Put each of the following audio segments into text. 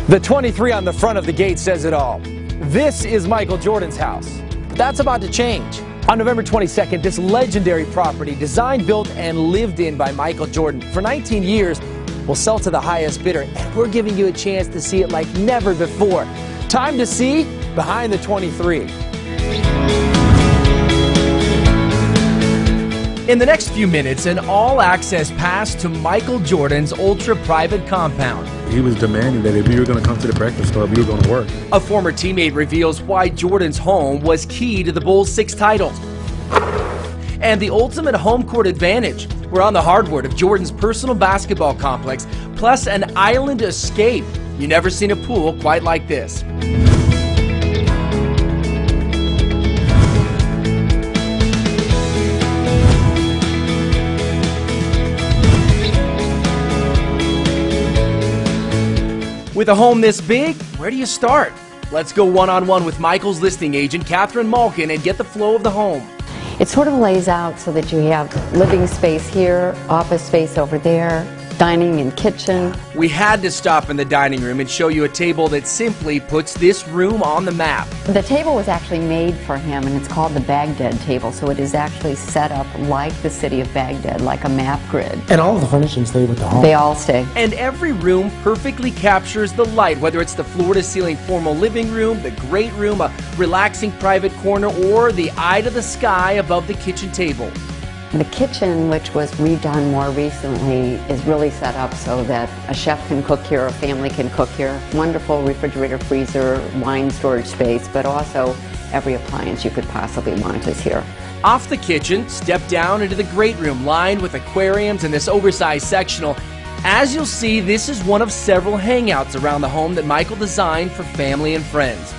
The 23 on the front of the gate says it all. This is Micheal Jordan's house. But that's about to change. On November 22nd, this legendary property, designed, built, and lived in by Micheal Jordan for 19 years, will sell to the highest bidder, and we're giving you a chance to see it like never before. Time to see behind the 23. In the next few minutes, an all-access pass to Micheal Jordan's ultra-private compound. He was demanding that if you were going to come to the Breakfast Club, you were going to work. A former teammate reveals why Jordan's home was key to the Bulls' 6 titles. And the ultimate home court advantage. We're on the hardwood of Jordan's personal basketball complex, plus an island escape. You've never seen a pool quite like this. With a home this big, where do you start? Let's go one-on-one with Micheal's listing agent, Catherine Malkin, and get the flow of the home. It sort of lays out so that you have living space here, office space over there, dining and kitchen. We had to stop in the dining room and show you a table that simply puts this room on the map. The table was actually made for him, and it's called the Baghdad table, so it is actually set up like the city of Baghdad, like a map grid. And all of the furnishings stay with the home. They all stay. And every room perfectly captures the light, whether it's the floor-to-ceiling formal living room, the great room, a relaxing private corner, or the eye to the sky above the kitchen table. The kitchen, which was redone more recently, is really set up so that a chef can cook here, a family can cook here. Wonderful refrigerator, freezer, wine storage space, but also every appliance you could possibly want is here. Off the kitchen, step down into the great room lined with aquariums and this oversized sectional. As you'll see, this is one of several hangouts around the home that Micheal designed for family and friends.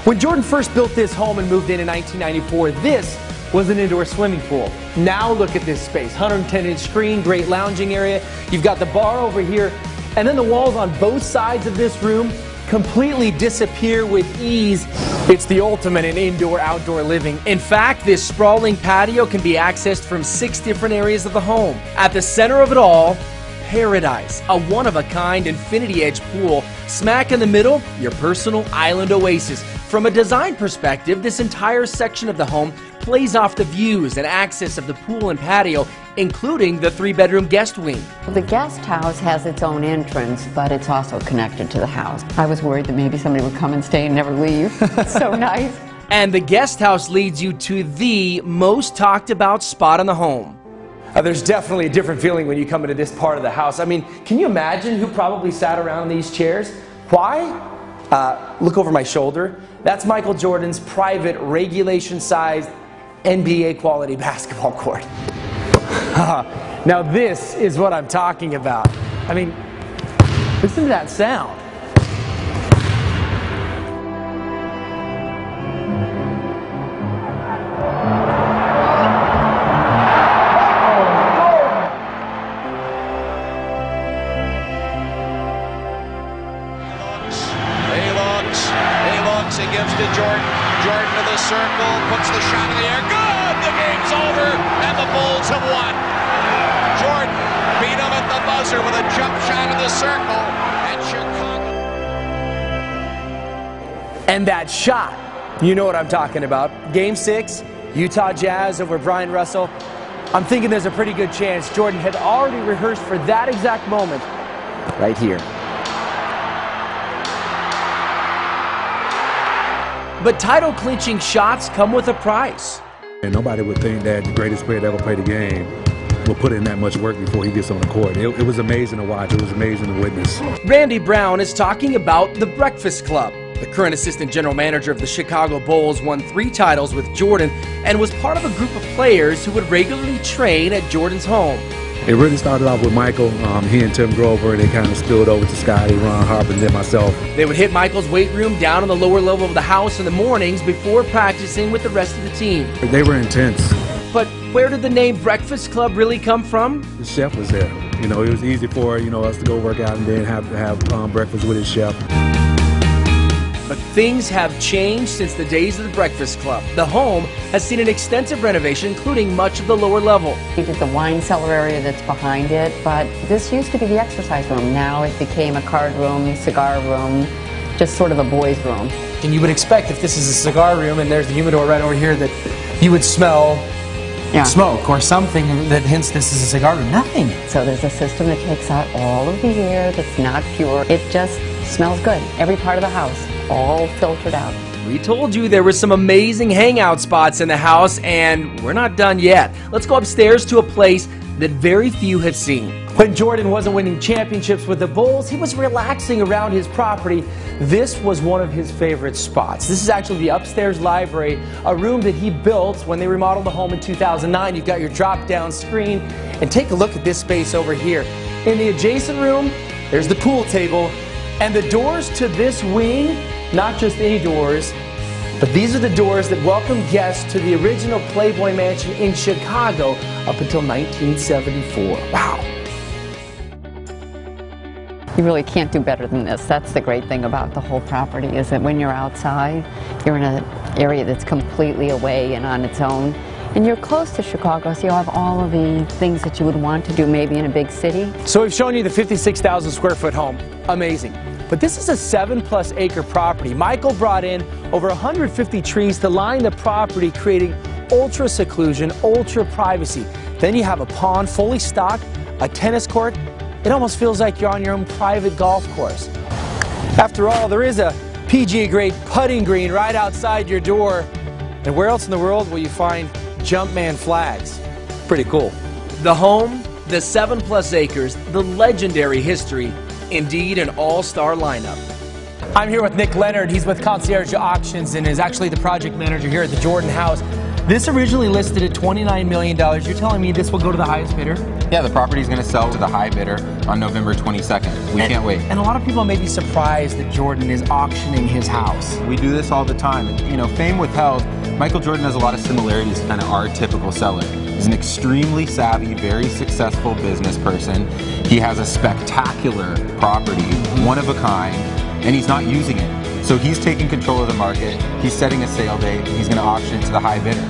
When Jordan first built this home and moved in 1994, this was an indoor swimming pool. Now look at this space, 110-inch screen, great lounging area. You've got the bar over here, and then the walls on both sides of this room completely disappear with ease. It's the ultimate in indoor-outdoor living. In fact, this sprawling patio can be accessed from 6 different areas of the home. At the center of it all, paradise, a one-of-a-kind infinity edge pool. Smack in the middle, your personal island oasis. From a design perspective, this entire section of the home plays off the views and access of the pool and patio, including the 3-bedroom guest wing. The guest house has its own entrance, but it's also connected to the house. I was worried that maybe somebody would come and stay and never leave. It's so nice. And the guest house leads you to the most talked about spot in the home. There's definitely a different feeling when you come into this part of the house. I mean, can you imagine who probably sat around these chairs? Why? Look over my shoulder. That's Micheal Jordan's private, regulation-sized, NBA quality basketball court. Now this is what I'm talking about. I mean, listen to that sound. He gives to Jordan. Jordan to the circle, puts the shot in the air. Good! The game's over, and the Bulls have won. Jordan beat him at the buzzer with a jump shot in the circle, and Chicago. And that shot, you know what I'm talking about. Game 6, Utah Jazz over Brian Russell. I'm thinking there's a pretty good chance Jordan had already rehearsed for that exact moment right here. But title-clinching shots come with a price. And nobody would think that the greatest player to ever play the game will put in that much work before he gets on the court. It was amazing to watch. It was amazing to witness. Randy Brown is talking about the Breakfast Club. The current assistant general manager of the Chicago Bulls won 3 titles with Jordan and was part of a group of players who would regularly train at Jordan's home. It really started off with Micheal. He and Tim Grover, they kind of spilled over to Scotty, Ron Harper, and then myself. They would hit Micheal's weight room down on the lower level of the house in the mornings before practicing with the rest of the team. They were intense. But where did the name Breakfast Club really come from? The chef was there. You know, it was easy for us to go work out and then have breakfast with his chef. But things have changed since the days of the Breakfast Club. The home has seen an extensive renovation, including much of the lower level. We did the wine cellar area that's behind it, but this used to be the exercise room. Now it became a card room, cigar room, just sort of a boys' room. And you would expect if this is a cigar room and there's the humidor right over here that you would smell smoke or something that hints this is a cigar room. Nothing. So there's a system that takes out all of the air that's not pure. It just smells good. Every part of the house, all filtered out. We told you there were some amazing hangout spots in the house, and we're not done yet. Let's go upstairs to a place that very few have seen. When Jordan wasn't winning championships with the Bulls, he was relaxing around his property. This was one of his favorite spots. This is actually the upstairs library, a room that he built when they remodeled the home in 2009. You've got your drop-down screen, and take a look at this space over here. In the adjacent room, there's the pool table, and the doors to this wing, not just any doors, but these are the doors that welcome guests to the original Playboy Mansion in Chicago up until 1974. Wow. You really can't do better than this. That's the great thing about the whole property, is that when you're outside, you're in an area that's completely away and on its own. And you're close to Chicago, so you have all of the things that you would want to do maybe in a big city. So we've shown you the 56,000 square foot home. Amazing. But this is a 7+ acre property. Michael brought in over 150 trees to line the property, creating ultra seclusion, ultra privacy. Then you have a pond fully stocked, a tennis court. It almost feels like you're on your own private golf course. After all, there is a PGA grade putting green right outside your door. And where else in the world will you find Jumpman flags? Pretty cool. The home, the 7+ acres, the legendary history, indeed an all-star lineup. I'm here with Nick Leonard. He's with Concierge Auctions and is actually the project manager here at the Jordan house. This originally listed at $29 million. You're telling me this will go to the highest bidder? Yeah, the property is going to sell to the high bidder on November 22nd. We can't wait. And a lot of people may be surprised that Jordan is auctioning his house. We do this all the time. And, you know, fame withheld, Micheal Jordan has a lot of similarities to kind of our typical seller. He's an extremely savvy, very successful business person. He has a spectacular property, one of a kind, and he's not using it. So he's taking control of the market. He's setting a sale date. He's going to auction it to the high bidder.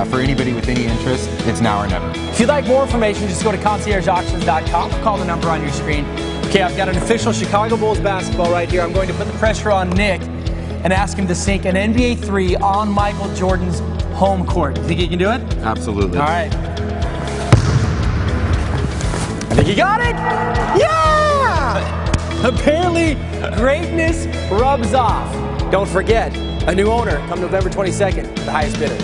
For anybody with any interest, it's now or never. If you'd like more information, just go to conciergeauctions.com or call the number on your screen. Okay, I've got an official Chicago Bulls basketball right here. I'm going to put the pressure on Nick and ask him to sink an NBA 3 on Micheal Jordan's home court. You think he can do it? Absolutely. All right. I think he got it! Yeah! Apparently, greatness rubs off. Don't forget, a new owner come November 22nd, the highest bidder.